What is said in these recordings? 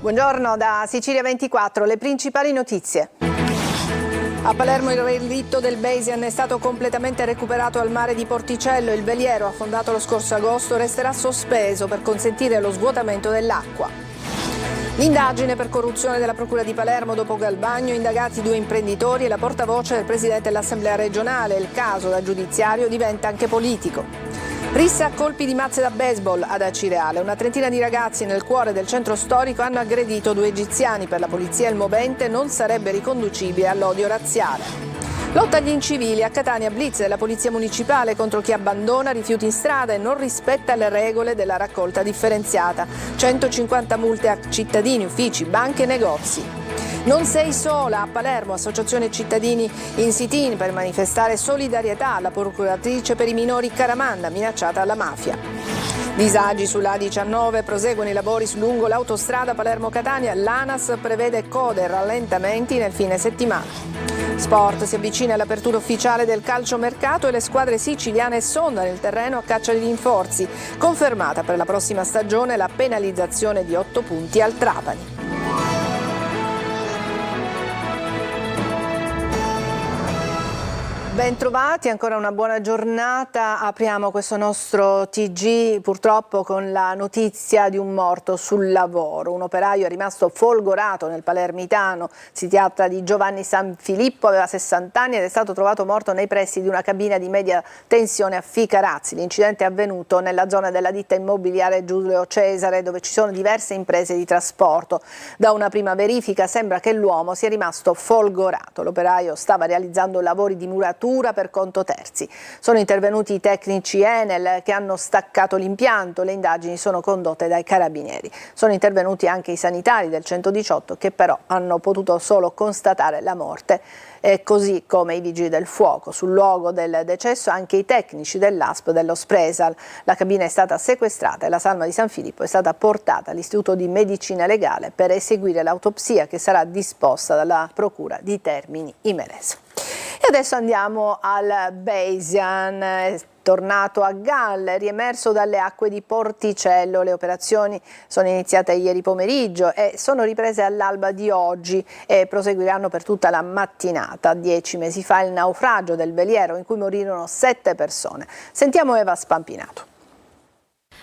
Buongiorno da Sicilia 24, le principali notizie. A Palermo il relitto del Bayesian è stato completamente recuperato al mare di Porticello. Il veliero, affondato lo scorso agosto, resterà sospeso per consentire lo svuotamento dell'acqua. L'indagine per corruzione della Procura di Palermo dopo Galvagno, indagati 2 imprenditori e la portavoce del Presidente dell'Assemblea regionale. Il caso da giudiziario diventa anche politico. Rissa a colpi di mazze da baseball ad Acireale. Una trentina di ragazzi nel cuore del centro storico hanno aggredito 2 egiziani. Per la polizia il movente non sarebbe riconducibile all'odio razziale. Lotta agli incivili. A Catania blitz della polizia municipale contro chi abbandona rifiuti in strada e non rispetta le regole della raccolta differenziata. 150 multe a cittadini, uffici, banche e negozi. Non sei sola, a Palermo, associazione cittadini in sit-in per manifestare solidarietà alla procuratrice per i minori Caramanna, minacciata alla mafia. Disagi sulla A19, proseguono i lavori lungo l'autostrada Palermo-Catania, l'ANAS prevede code e rallentamenti nel fine settimana. Sport, si avvicina all'apertura ufficiale del calciomercato e le squadre siciliane sondano il terreno a caccia di rinforzi. Confermata per la prossima stagione la penalizzazione di 8 punti al Trapani. Bentrovati, ancora una buona giornata. Apriamo questo nostro TG purtroppo con la notizia di un morto sul lavoro. Un operaio è rimasto folgorato nel palermitano. Si tratta di Giovanni Sanfilippo, aveva 60 anni ed è stato trovato morto nei pressi di una cabina di media tensione a Ficarazzi. L'incidente è avvenuto nella zona della ditta immobiliare Giulio Cesare, dove ci sono diverse imprese di trasporto. Da una prima verifica sembra che l'uomo sia rimasto folgorato. L'operaio stava realizzando lavori di muratura per conto terzi. Sono intervenuti i tecnici Enel che hanno staccato l'impianto, le indagini sono condotte dai carabinieri. Sono intervenuti anche i sanitari del 118 che però hanno potuto solo constatare la morte, così come i vigili del fuoco. Sul luogo del decesso anche i tecnici dell'ASP dello Spresal. La cabina è stata sequestrata e la salma di Sanfilippo è stata portata all'Istituto di Medicina Legale per eseguire l'autopsia che sarà disposta dalla Procura di Termini Imerese. E adesso andiamo al Bayesian, è tornato a galla, riemerso dalle acque di Porticello. Le operazioni sono iniziate ieri pomeriggio e sono riprese all'alba di oggi e proseguiranno per tutta la mattinata. 10 mesi fa il naufragio del veliero in cui morirono 7 persone. Sentiamo Eva Spampinato.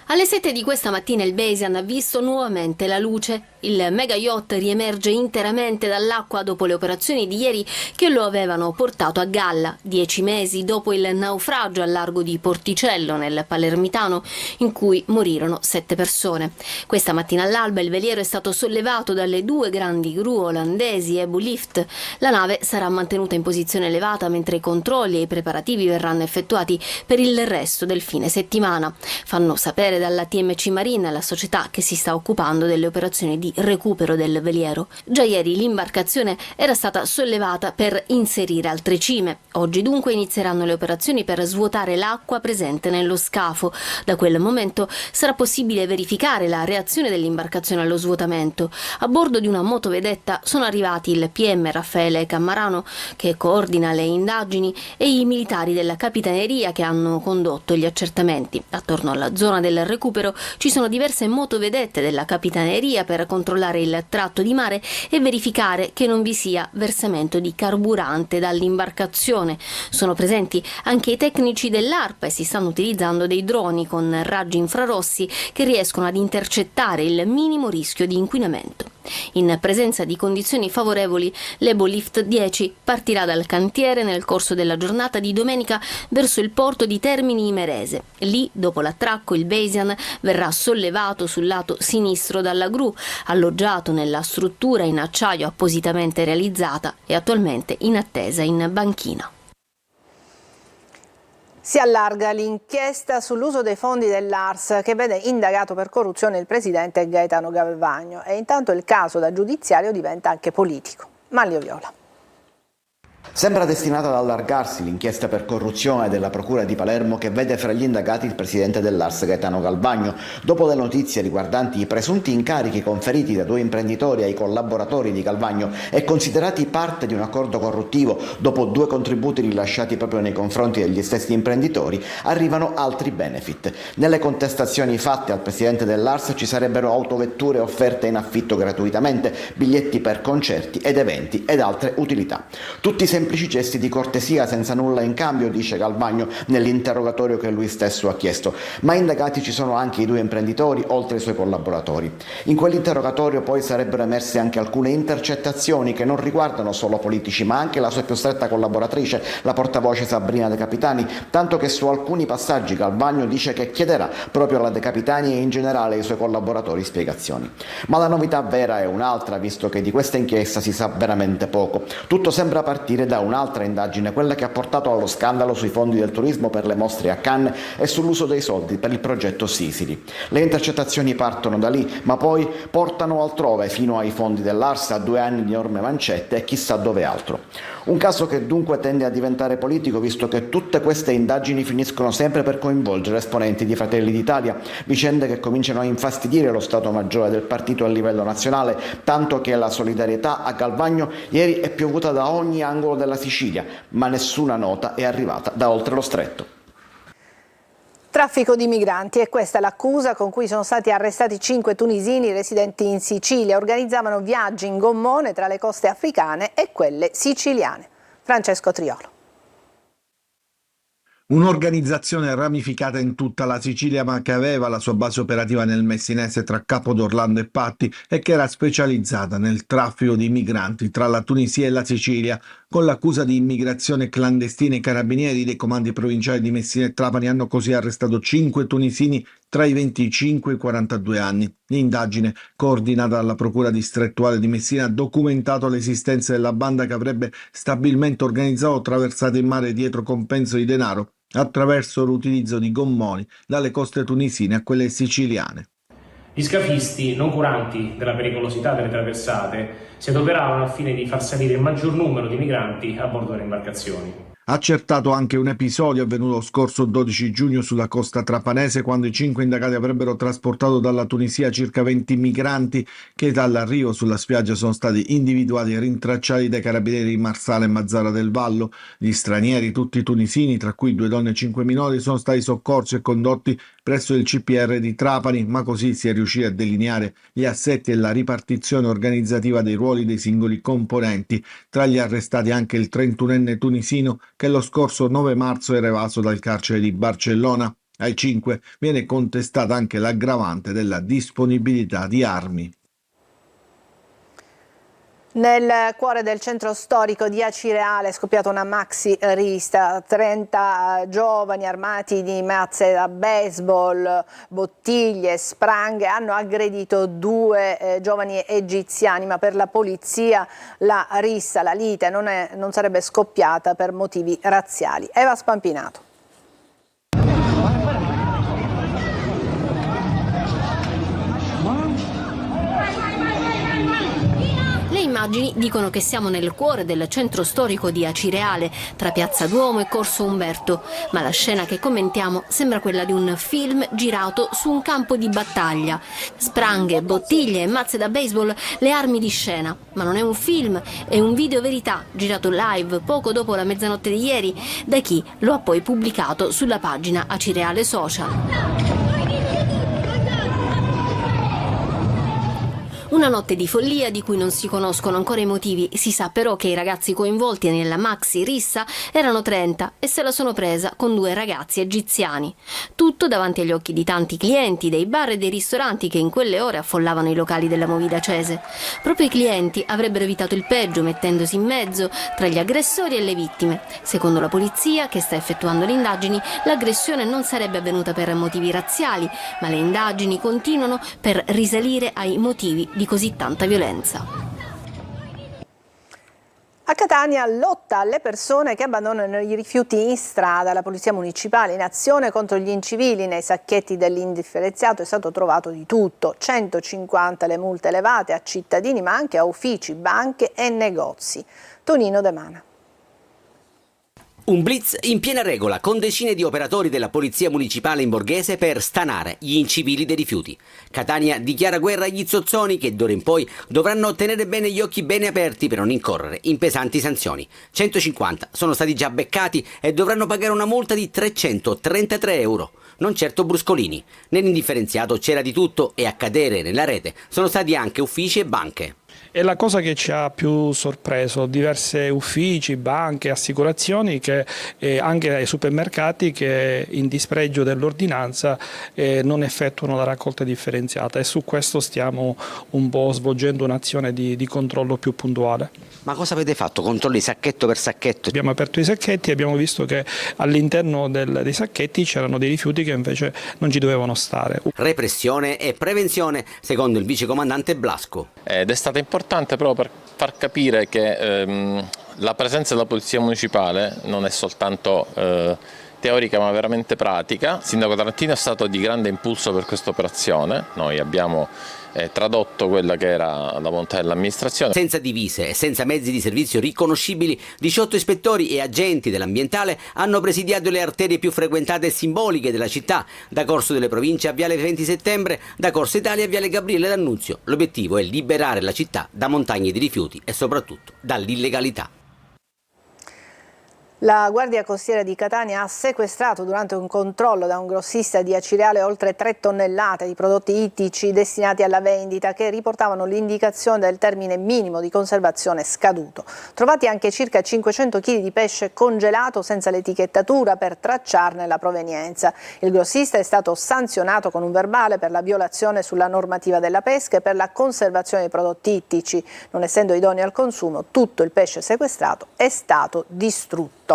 Alle 7 di questa mattina il Bayesian ha visto nuovamente la luce. Il mega yacht riemerge interamente dall'acqua dopo le operazioni di ieri che lo avevano portato a galla, 10 mesi dopo il naufragio al largo di Porticello nel Palermitano in cui morirono 7 persone. Questa mattina all'alba il veliero è stato sollevato dalle 2 grandi gru olandesi Ebu Lift. La nave sarà mantenuta in posizione elevata mentre i controlli e i preparativi verranno effettuati per il resto del fine settimana. Fanno sapere dalla TMC Marine, la società che si sta occupando delle operazioni di recupero del veliero. Già ieri l'imbarcazione era stata sollevata per inserire altre cime. Oggi dunque inizieranno le operazioni per svuotare l'acqua presente nello scafo. Da quel momento sarà possibile verificare la reazione dell'imbarcazione allo svuotamento. A bordo di una motovedetta sono arrivati il PM Raffaele Cammarano, che coordina le indagini, e i militari della Capitaneria che hanno condotto gli accertamenti. Attorno alla zona del recupero ci sono diverse motovedette della Capitaneria per controllare il tratto di mare e verificare che non vi sia versamento di carburante dall'imbarcazione. Sono presenti anche i tecnici dell'ARPA e si stanno utilizzando dei droni con raggi infrarossi che riescono ad intercettare il minimo rischio di inquinamento. In presenza di condizioni favorevoli, l'Ebu Lift 10 partirà dal cantiere nel corso della giornata di domenica verso il porto di Termini Imerese. Lì, dopo l'attracco, il Bayesian verrà sollevato sul lato sinistro dalla gru, alloggiato nella struttura in acciaio appositamente realizzata e attualmente in attesa in banchina. Si allarga l'inchiesta sull'uso dei fondi dell'ARS che vede indagato per corruzione il presidente Gaetano Galvagno e intanto il caso da giudiziario diventa anche politico. Manlio Viola. Sembra destinata ad allargarsi l'inchiesta per corruzione della Procura di Palermo, che vede fra gli indagati il presidente dell'ARS Gaetano Galvagno, dopo le notizie riguardanti i presunti incarichi conferiti da 2 imprenditori ai collaboratori di Galvagno e considerati parte di un accordo corruttivo dopo 2 contributi rilasciati proprio nei confronti degli stessi imprenditori. Arrivano altri benefit. Nelle contestazioni fatte al presidente dell'ARS ci sarebbero autovetture offerte in affitto gratuitamente, biglietti per concerti ed eventi ed altre utilità. Tutti semplici gesti di cortesia senza nulla in cambio, dice Galvagno nell'interrogatorio che lui stesso ha chiesto, ma indagati ci sono anche i 2 imprenditori oltre ai suoi collaboratori. In quell'interrogatorio poi sarebbero emerse anche alcune intercettazioni che non riguardano solo politici ma anche la sua più stretta collaboratrice, la portavoce Sabrina De Capitani, tanto che su alcuni passaggi Galvagno dice che chiederà proprio alla De Capitani e in generale ai suoi collaboratori spiegazioni. Ma la novità vera è un'altra, visto che di questa inchiesta si sa veramente poco. Tutto sembra partire da un'altra indagine, quella che ha portato allo scandalo sui fondi del turismo per le mostre a Cannes e sull'uso dei soldi per il progetto Sicily. Le intercettazioni partono da lì, ma poi portano altrove, fino ai fondi dell'ARS, a 2 anni di enorme mancette e chissà dove altro. Un caso che dunque tende a diventare politico, visto che tutte queste indagini finiscono sempre per coinvolgere esponenti di Fratelli d'Italia, vicende che cominciano a infastidire lo Stato Maggiore del partito a livello nazionale, tanto che la solidarietà a Galvagno ieri è piovuta da ogni angolo della Sicilia, ma nessuna nota è arrivata da oltre lo stretto. Traffico di migranti, e questa è l'accusa con cui sono stati arrestati 5 tunisini residenti in Sicilia. Organizzavano viaggi in gommone tra le coste africane e quelle siciliane. Francesco Triolo. Un'organizzazione ramificata in tutta la Sicilia, ma che aveva la sua base operativa nel Messinese tra Capodorlando e Patti e che era specializzata nel traffico di migranti tra la Tunisia e la Sicilia. Con l'accusa di immigrazione clandestina, i carabinieri dei comandi provinciali di Messina e Trapani hanno così arrestato 5 tunisini tra i 25 e i 42 anni. L'indagine, coordinata dalla Procura distrettuale di Messina, ha documentato l'esistenza della banda che avrebbe stabilmente organizzato traversate in mare dietro compenso di denaro attraverso l'utilizzo di gommoni dalle coste tunisine a quelle siciliane. Gli scafisti, non curanti della pericolosità delle traversate, si adoperavano al fine di far salire il maggior numero di migranti a bordo delle imbarcazioni. Accertato anche un episodio avvenuto lo scorso 12 giugno sulla costa trapanese, quando i 5 indagati avrebbero trasportato dalla Tunisia circa 20 migranti che dall'arrivo sulla spiaggia sono stati individuati e rintracciati dai carabinieri di Marsala e Mazzara del Vallo. Gli stranieri, tutti tunisini, tra cui 2 donne e 5 minori, sono stati soccorsi e condotti presso il CPR di Trapani, ma così si è riusciti a delineare gli assetti e la ripartizione organizzativa dei ruoli dei singoli componenti. Tra gli arrestati anche il 31enne tunisino che lo scorso 9 marzo era evaso dal carcere di Barcellona. Ai 5 viene contestata anche l'aggravante della disponibilità di armi. Nel cuore del centro storico di Acireale è scoppiata una maxi rissa. 30 giovani armati di mazze da baseball, bottiglie, spranghe hanno aggredito 2 giovani egiziani, ma per la polizia la rissa, la lite non sarebbe scoppiata per motivi razziali. Eva Spampinato. Le immagini dicono che siamo nel cuore del centro storico di Acireale, tra Piazza Duomo e Corso Umberto, ma la scena che commentiamo sembra quella di un film girato su un campo di battaglia. Spranghe, bottiglie e mazze da baseball, le armi di scena. Ma non è un film, è un video verità girato live poco dopo la mezzanotte di ieri da chi lo ha poi pubblicato sulla pagina Acireale Social. Una notte di follia di cui non si conoscono ancora i motivi. Si sa però che i ragazzi coinvolti nella maxi rissa erano 30 e se la sono presa con 2 ragazzi egiziani. Tutto davanti agli occhi di tanti clienti dei bar e dei ristoranti che in quelle ore affollavano i locali della movida Cese. Proprio i clienti avrebbero evitato il peggio mettendosi in mezzo tra gli aggressori e le vittime. Secondo la polizia, che sta effettuando le indagini, l'aggressione non sarebbe avvenuta per motivi razziali, ma le indagini continuano per risalire ai motivi di così tanta violenza. A Catania lotta alle persone che abbandonano i rifiuti in strada. La polizia municipale in azione contro gli incivili. Nei sacchetti dell'indifferenziato è stato trovato di tutto. 150 le multe elevate a cittadini ma anche a uffici, banche e negozi. Tonino De Mana. Un blitz in piena regola con decine di operatori della polizia municipale in borghese per stanare gli incivili dei rifiuti. Catania dichiara guerra agli zozzoni che d'ora in poi dovranno tenere bene gli occhi bene aperti per non incorrere in pesanti sanzioni. 150 sono stati già beccati e dovranno pagare una multa di 333 euro. Non certo bruscolini. Nell'indifferenziato c'era di tutto e a cadere nella rete sono stati anche uffici e banche. È la cosa che ci ha più sorpreso, diverse uffici, banche, assicurazioni, che anche ai supermercati che in dispregio dell'ordinanza non effettuano la raccolta differenziata, e su questo stiamo un po' svolgendo un'azione di controllo più puntuale. Ma cosa avete fatto? Controlli sacchetto per sacchetto? Abbiamo aperto i sacchetti e abbiamo visto che all'interno dei sacchetti c'erano dei rifiuti che invece non ci dovevano stare. Repressione e prevenzione, secondo il vicecomandante Blasco. Ed è stata importante proprio per far capire che la presenza della Polizia Municipale non è soltanto teorica ma veramente pratica. Il sindaco Tarantino è stato di grande impulso per questa operazione. Noi abbiamo tradotto quella che era la volontà dell'amministrazione. Senza divise e senza mezzi di servizio riconoscibili, 18 ispettori e agenti dell'ambientale hanno presidiato le arterie più frequentate e simboliche della città, da Corso delle Province a Viale 20 Settembre, da Corso Italia a Viale Gabriele D'Annunzio. L'obiettivo è liberare la città da montagne di rifiuti e soprattutto dall'illegalità. La Guardia Costiera di Catania ha sequestrato durante un controllo da un grossista di Acireale oltre 3 tonnellate di prodotti ittici destinati alla vendita che riportavano l'indicazione del termine minimo di conservazione scaduto. Trovati anche circa 500 kg di pesce congelato senza l'etichettatura per tracciarne la provenienza. Il grossista è stato sanzionato con un verbale per la violazione sulla normativa della pesca e per la conservazione dei prodotti ittici. Non essendo idoneo al consumo, tutto il pesce sequestrato è stato distrutto.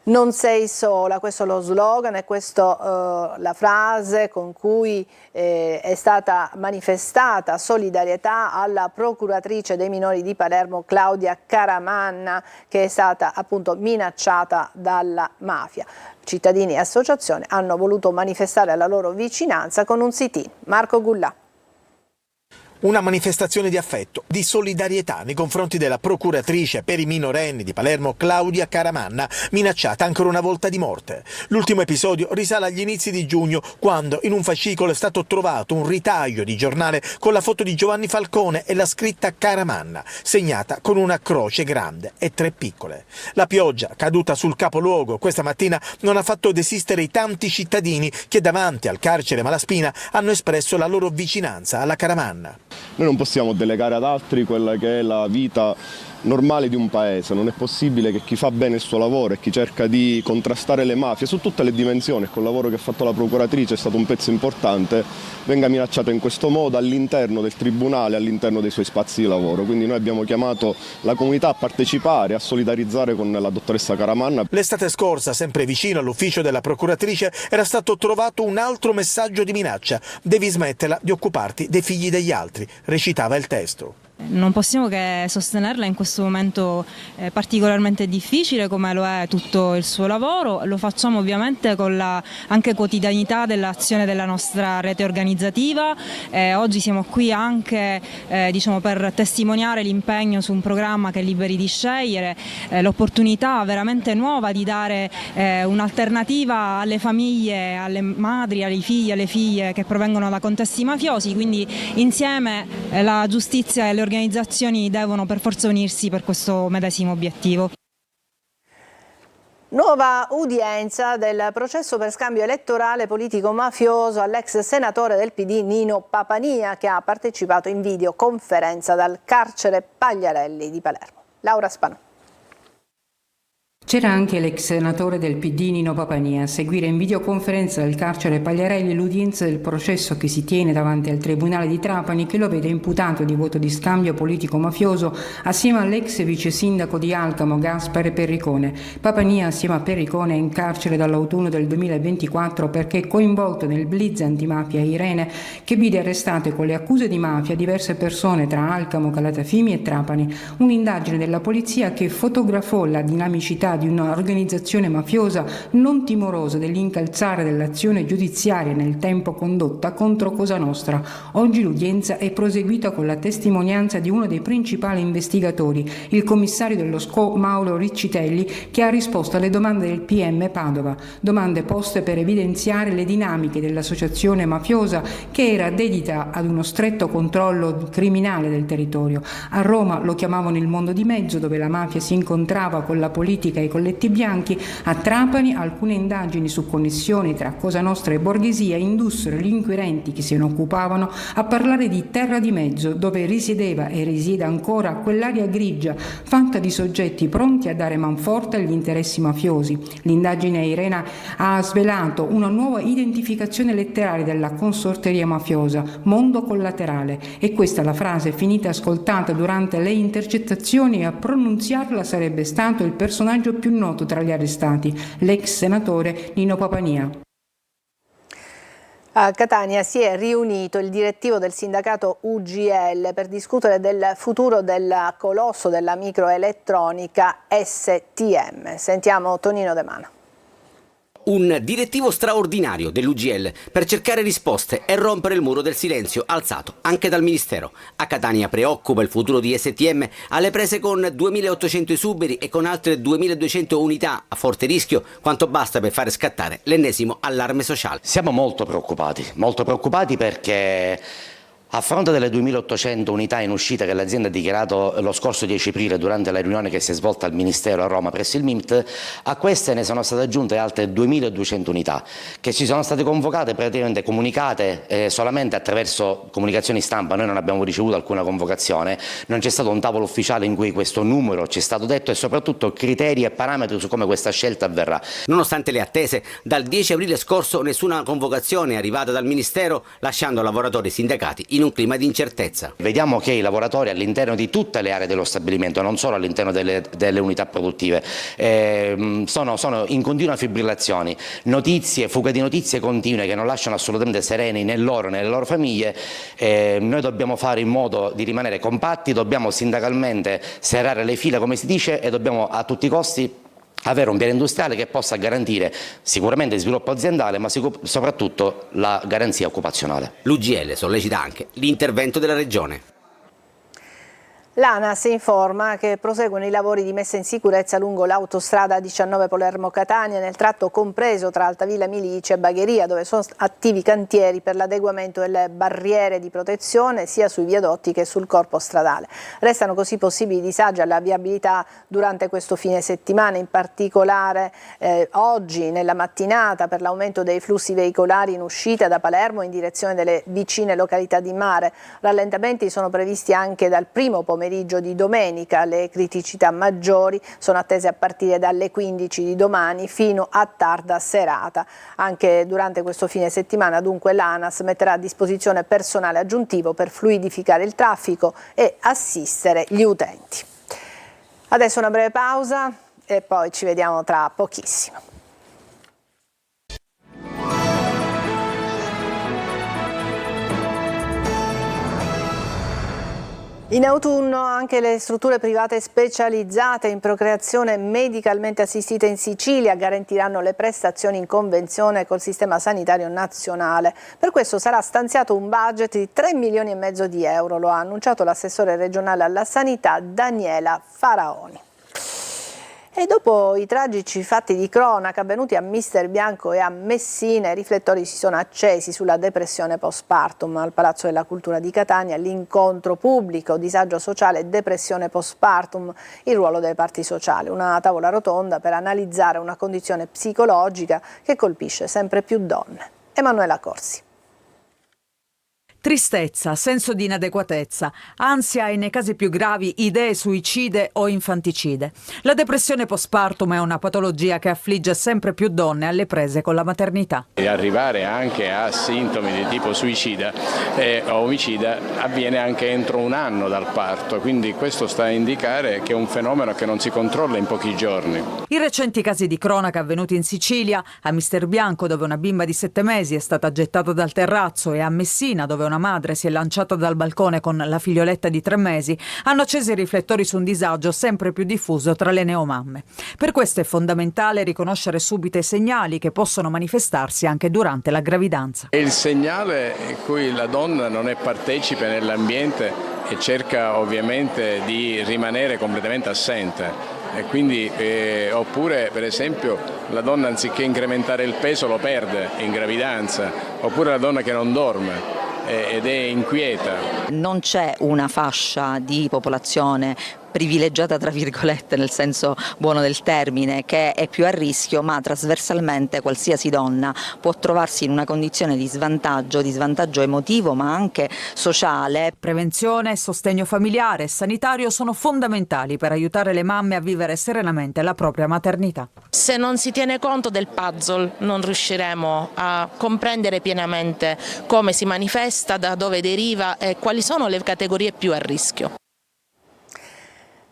Non sei sola, questo è lo slogan e questa la frase con cui è stata manifestata solidarietà alla procuratrice dei minori di Palermo Claudia Caramanna, che è stata appunto minacciata dalla mafia. Cittadini e associazioni hanno voluto manifestare la loro vicinanza con un sit-in. Marco Gullà. Una manifestazione di affetto, di solidarietà nei confronti della procuratrice per i minorenni di Palermo Claudia Caramanna, minacciata ancora una volta di morte. L'ultimo episodio risale agli inizi di giugno, quando in un fascicolo è stato trovato un ritaglio di giornale con la foto di Giovanni Falcone e la scritta Caramanna, segnata con una croce grande e 3 piccole. La pioggia caduta sul capoluogo questa mattina non ha fatto desistere i tanti cittadini che davanti al carcere Malaspina hanno espresso la loro vicinanza alla Caramanna. Noi non possiamo delegare ad altri quella che è la vita normale di un paese, non è possibile che chi fa bene il suo lavoro e chi cerca di contrastare le mafie su tutte le dimensioni, col lavoro che ha fatto la procuratrice è stato un pezzo importante, venga minacciato in questo modo all'interno del tribunale, all'interno dei suoi spazi di lavoro. Quindi noi abbiamo chiamato la comunità a partecipare, a solidarizzare con la dottoressa Caramanna. L'estate scorsa, sempre vicino all'ufficio della procuratrice, era stato trovato un altro messaggio di minaccia: devi smetterla di occuparti dei figli degli altri, recitava il testo. Non possiamo che sostenerla in questo momento particolarmente difficile, come lo è tutto il suo lavoro. Lo facciamo ovviamente con la anche quotidianità dell'azione della nostra rete organizzativa. Oggi siamo qui anche per testimoniare l'impegno su un programma che è Liberi di Scegliere, l'opportunità veramente nuova di dare un'alternativa alle famiglie, alle madri, ai figli, alle figlie che provengono da contesti mafiosi. Quindi insieme la giustizia e le organizzazioni devono per forza unirsi per questo medesimo obiettivo. Nuova udienza del processo per scambio elettorale politico-mafioso all'ex senatore del PD Nino Papania, che ha partecipato in videoconferenza dal carcere Pagliarelli di Palermo. Laura Spanò. C'era anche l'ex senatore del PD Nino Papania a seguire in videoconferenza dal carcere Pagliarelli l'udienza del processo che si tiene davanti al Tribunale di Trapani, che lo vede imputato di voto di scambio politico-mafioso assieme all'ex vice sindaco di Alcamo Gaspare Perricone. Papania assieme a Perricone è in carcere dall'autunno del 2024 perché è coinvolto nel blitz antimafia Irene, che vide arrestate con le accuse di mafia diverse persone tra Alcamo, Calatafimi e Trapani. Un'indagine della polizia che fotografò la dinamicità capacità di un'organizzazione mafiosa non timorosa dell'incalzare dell'azione giudiziaria nel tempo condotta contro Cosa Nostra. Oggi l'udienza è proseguita con la testimonianza di uno dei principali investigatori, il commissario dello SCO Mauro Riccitelli, che ha risposto alle domande del PM Padova, domande poste per evidenziare le dinamiche dell'associazione mafiosa che era dedita ad uno stretto controllo criminale del territorio. A Roma lo chiamavano il mondo di mezzo, dove la mafia si incontrava con la politica e i colletti bianchi. A Trapani alcune indagini su connessioni tra Cosa Nostra e borghesia indussero gli inquirenti che se ne occupavano a parlare di terra di mezzo, dove risiedeva e risiede ancora quell'area grigia fatta di soggetti pronti a dare manforte agli interessi mafiosi. L'indagine Irena ha svelato una nuova identificazione letteraria della consorteria mafiosa, mondo collaterale, e questa la frase finita ascoltata durante le intercettazioni, e a pronunziarla sarebbe stato il personaggio più noto tra gli arrestati, l'ex senatore Nino Papania. A Catania si è riunito il direttivo del sindacato UGL per discutere del futuro del colosso della microelettronica STM. Sentiamo Tonino De Mano. Un direttivo straordinario dell'UGL per cercare risposte e rompere il muro del silenzio alzato anche dal Ministero. A Catania preoccupa il futuro di STM, alle prese con 2.800 esuberi e con altre 2.200 unità a forte rischio, quanto basta per fare scattare l'ennesimo allarme sociale. Siamo molto preoccupati perché a fronte delle 2.800 unità in uscita che l'azienda ha dichiarato lo scorso 10 aprile durante la riunione che si è svolta al Ministero a Roma presso il MIMT, a queste ne sono state aggiunte altre 2.200 unità che ci sono state convocate, praticamente comunicate solamente attraverso comunicazioni stampa. Noi non abbiamo ricevuto alcuna convocazione, non c'è stato un tavolo ufficiale in cui questo numero ci è stato detto e soprattutto criteri e parametri su come questa scelta avverrà. Nonostante le attese, dal 10 aprile scorso nessuna convocazione è arrivata dal Ministero, lasciando lavoratori e sindacati in un clima di incertezza. Vediamo che i lavoratori all'interno di tutte le aree dello stabilimento, non solo all'interno delle unità produttive, sono in continua fibrillazione, fughe di notizie continue che non lasciano assolutamente sereni né loro né le loro famiglie. Noi dobbiamo fare in modo di rimanere compatti, dobbiamo sindacalmente serrare le fila, come si dice, e dobbiamo a tutti i costi avere un piano industriale che possa garantire sicuramente il sviluppo aziendale, ma soprattutto la garanzia occupazionale. L'UGL sollecita anche l'intervento della Regione. L'ANAS informa che proseguono i lavori di messa in sicurezza lungo l'autostrada 19 Palermo-Catania nel tratto compreso tra Altavilla Milice e Bagheria, dove sono attivi cantieri per l'adeguamento delle barriere di protezione sia sui viadotti che sul corpo stradale. Restano così possibili disagi alla viabilità durante questo fine settimana, in particolare oggi nella mattinata per l'aumento dei flussi veicolari in uscita da Palermo in direzione delle vicine località di mare. Rallentamenti sono previsti anche dal primo pomeriggio di domenica. Le criticità maggiori sono attese a partire dalle 15 di domani fino a tarda serata. Anche durante questo fine settimana dunque l'ANAS metterà a disposizione personale aggiuntivo per fluidificare il traffico e assistere gli utenti. Adesso una breve pausa e poi ci vediamo tra pochissimo. In autunno anche le strutture private specializzate in procreazione medicalmente assistita in Sicilia garantiranno le prestazioni in convenzione col sistema sanitario nazionale. Per questo sarà stanziato un budget di 3,5 milioni di euro, lo ha annunciato l'assessore regionale alla sanità Daniela Faraoni. E dopo i tragici fatti di cronaca avvenuti a Mister Bianco e a Messina, i riflettori si sono accesi sulla depressione postpartum. Al Palazzo della Cultura di Catania l'incontro pubblico, disagio sociale e depressione postpartum, il ruolo delle parti sociali. Una tavola rotonda per analizzare una condizione psicologica che colpisce sempre più donne. Emanuela Corsi. Tristezza, senso di inadeguatezza, ansia e nei casi più gravi idee suicide o infanticide. La depressione postpartum è una patologia che affligge sempre più donne alle prese con la maternità. E arrivare anche a sintomi di tipo suicida o omicida avviene anche entro un anno dal parto, quindi questo sta a indicare che è un fenomeno che non si controlla in pochi giorni. I recenti casi di cronaca avvenuti in Sicilia, a Mister Bianco dove una bimba di 7 mesi è stata gettata dal terrazzo e a Messina dove una una madre si è lanciata dal balcone con la figlioletta di 3 mesi, hanno acceso i riflettori su un disagio sempre più diffuso tra le neomamme. Per questo è fondamentale riconoscere subito i segnali che possono manifestarsi anche durante la gravidanza. È il segnale in cui la donna non è partecipe nell'ambiente e cerca ovviamente di rimanere completamente assente. E quindi, oppure per esempio la donna anziché incrementare il peso lo perde in gravidanza, oppure la donna che non dorme ed è inquieta. Non c'è una fascia di popolazione privilegiata tra virgolette nel senso buono del termine che è più a rischio, ma trasversalmente qualsiasi donna può trovarsi in una condizione di svantaggio emotivo ma anche sociale. Prevenzione, sostegno familiare e sanitario sono fondamentali per aiutare le mamme a vivere serenamente la propria maternità. Se non si tiene conto del puzzle non riusciremo a comprendere pienamente come si manifesta, da dove deriva e quali sono le categorie più a rischio.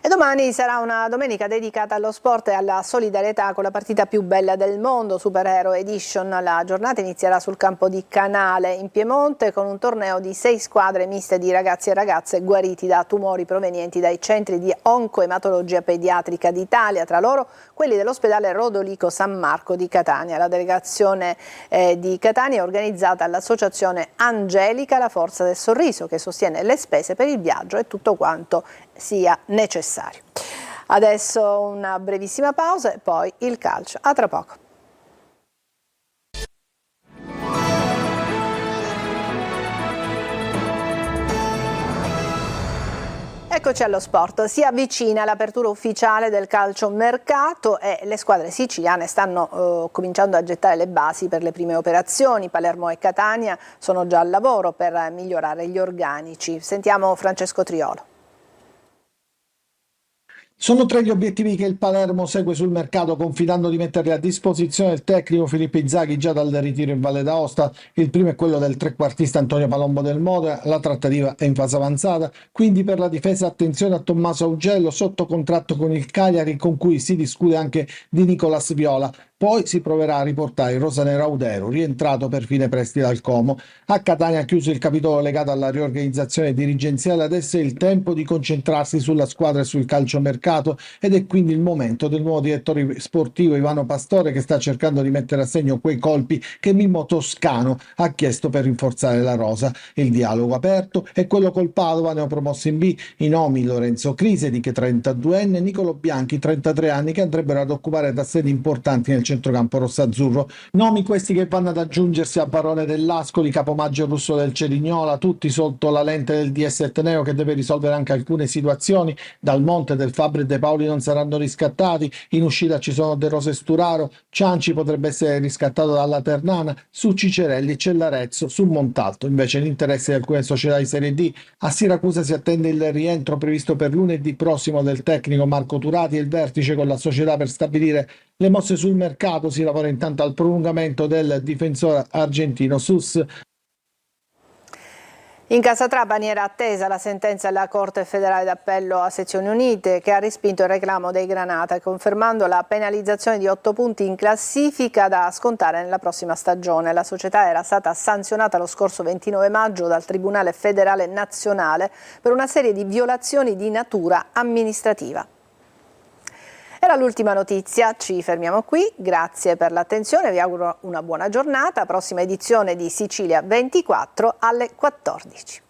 E domani sarà una domenica dedicata allo sport e alla solidarietà con la partita più bella del mondo, Super Hero Edition. La giornata inizierà sul campo di Canale in Piemonte con un torneo di 6 squadre miste di ragazzi e ragazze guariti da tumori provenienti dai centri di oncoematologia pediatrica d'Italia, tra loro quelli dell'ospedale Rodolico San Marco di Catania. La delegazione di Catania è organizzata dall'associazione Angelica, la Forza del Sorriso, che sostiene le spese per il viaggio e tutto quanto sia necessario. Adesso una brevissima pausa e poi il calcio. A tra poco. Eccoci allo sport, si avvicina l'apertura ufficiale del calciomercato e le squadre siciliane stanno cominciando a gettare le basi per le prime operazioni. Palermo e Catania sono già al lavoro per migliorare gli organici. Sentiamo Francesco Triolo. Sono 3 gli obiettivi che il Palermo segue sul mercato, confidando di metterli a disposizione il tecnico Filippo Inzaghi già dal ritiro in Valle d'Aosta. Il primo è quello del trequartista Antonio Palombo del Modena, la trattativa è in fase avanzata, quindi per la difesa attenzione a Tommaso Augello, sotto contratto con il Cagliari, con cui si discute anche di Nicolas Viola. Poi si proverà a riportare il rosanero Audero, rientrato per fine prestito dal Como. A Catania ha chiuso il capitolo legato alla riorganizzazione dirigenziale, adesso è il tempo di concentrarsi sulla squadra e sul calciomercato ed è quindi il momento del nuovo direttore sportivo Ivano Pastore, che sta cercando di mettere a segno quei colpi che Mimmo Toscano ha chiesto per rinforzare la rosa. Il dialogo aperto è quello col Padova, neopromosso in B, i nomi Lorenzo Crisedi, che 32enne, e Nicolo Bianchi, 33 anni, che andrebbero ad occupare da sedi importanti nel centrocampo rossaazzurro. Nomi questi che vanno ad aggiungersi a Barone dell'Ascoli, Capomaggio Russo del Cerignola, tutti sotto la lente del DS Etneo, che deve risolvere anche alcune situazioni. Dal Monte, Del Fabbri e De Paoli non saranno riscattati, in uscita ci sono De Rose e Sturaro, Cianci potrebbe essere riscattato dalla Ternana, su Cicerelli c'è l'Arezzo, su Montalto invece l'interesse di alcune società di Serie D. A Siracusa si attende il rientro previsto per lunedì prossimo del tecnico Marco Turati e il vertice con la società per stabilire le mosse sul mercato. Si lavora intanto al prolungamento del difensore argentino Sus. In Casa Trapani era attesa la sentenza della Corte federale d'appello a sezioni unite, che ha respinto il reclamo dei Granata, confermando la penalizzazione di 8 punti in classifica da scontare nella prossima stagione. La società era stata sanzionata lo scorso 29 maggio dal Tribunale federale nazionale per una serie di violazioni di natura amministrativa. Era l'ultima notizia, ci fermiamo qui, grazie per l'attenzione, vi auguro una buona giornata, prossima edizione di Sicilia 24 alle 14.